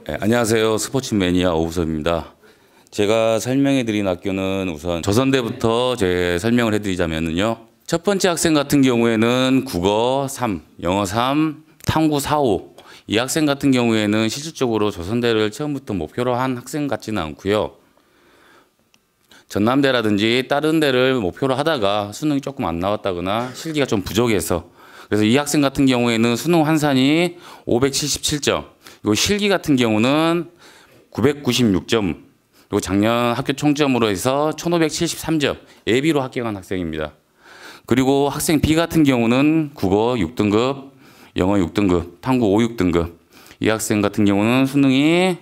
네, 안녕하세요. 스포츠 매니아 오우섭입니다. 제가 설명해 드린 학교는 우선 조선대부터 제 설명을 해드리자면요. 첫 번째 학생 같은 경우에는 국어 3, 영어 3, 탐구 4, 5. 이 학생 같은 경우에는 실질적으로 조선대를 처음부터 목표로 한 학생 같지는 않고요. 전남대라든지 다른 데를 목표로 하다가 수능이 조금 안 나왔다거나 실기가 좀 부족해서, 그래서 이 학생 같은 경우에는 수능 환산이 577점, 그리고 실기 같은 경우는 996점, 그리고 작년 학교 총점으로 해서 1573점, 예비로 합격한 학생입니다. 그리고 학생 B 같은 경우는 국어 6등급, 영어 6등급, 탐구 5, 6등급. 이 학생 같은 경우는 수능이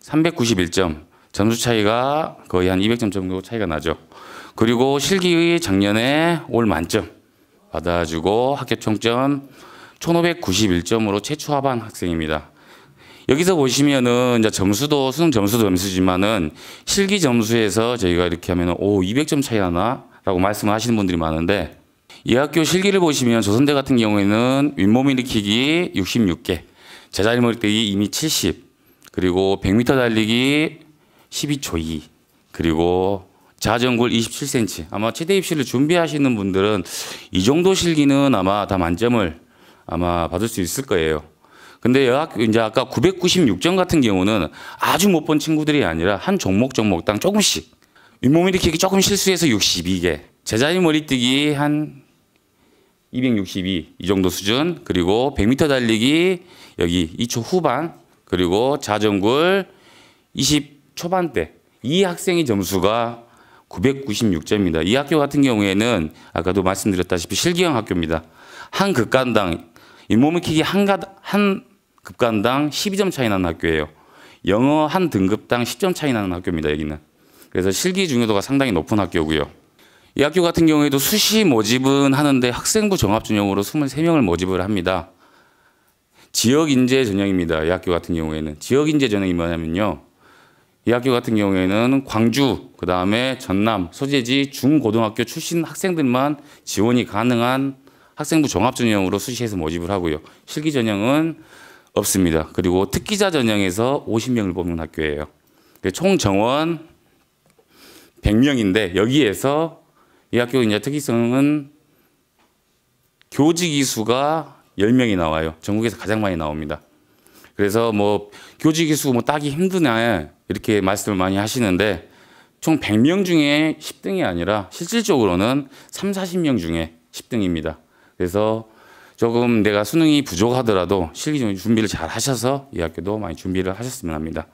391점, 점수 차이가 거의 한 200점 정도 차이가 나죠. 그리고 실기 작년에 올 만점 받아주고 학교 총점 1591점으로 최초 합한 학생입니다. 여기서 보시면은 이제 점수도 수능 점수도 점수지만은 실기 점수에서 저희가 이렇게 하면은 200점 차이 나나라고 말씀을 하시는 분들이 많은데, 이 학교 실기를 보시면 조선대 같은 경우에는 윗몸 일으키기 66개, 제자리 머리뛰기 이미 70, 그리고 100m 달리기 12초 2, 그리고 자전굴 27cm. 아마 최대 입시를 준비하시는 분들은 이 정도 실기는 아마 다 만점을 아마 받을 수 있을 거예요. 근데 이제 아까 996점 같은 경우는 아주 못 본 친구들이 아니라 한 종목당 조금씩, 윗몸 일으키기 조금 실수해서 62개, 제자리 머리뛰기 한 262, 이 정도 수준, 그리고 100m 달리기 여기 2초 후반, 그리고 자전굴 20 초반대. 이 학생의 점수가 996점입니다. 이 학교 같은 경우에는 아까도 말씀드렸다시피 실기형 학교입니다. 한 급간당, 윗몸 일으키기 한 급간당 12점 차이 나는 학교예요. 영어 한 등급당 10점 차이 나는 학교입니다, 여기는. 그래서 실기 중요도가 상당히 높은 학교고요. 이 학교 같은 경우에도 수시 모집은 하는데 학생부 종합 전형으로 23명을 모집을 합니다. 지역 인재 전형입니다. 이 학교 같은 경우에는. 지역 인재 전형이 뭐냐면요. 이 학교 같은 경우에는 광주, 그 다음에 전남, 소재지 중고등학교 출신 학생들만 지원이 가능한 학생부 종합 전형으로 수시해서 모집을 하고요. 실기 전형은 없습니다. 그리고 특기자 전형에서 50명을 뽑는 학교예요. 총 정원 100명인데 여기에서 이 학교 이제 특이성은 교직 이수가 10명이 나와요. 전국에서 가장 많이 나옵니다. 그래서 뭐 교직 이수 뭐 따기 힘드네 이렇게 말씀을 많이 하시는데, 총 100명 중에 10등이 아니라 실질적으로는 3, 40명 중에 10등입니다. 그래서 조금 내가 수능이 부족하더라도 실기 준비를 잘 하셔서 이 학교도 많이 준비를 하셨으면 합니다.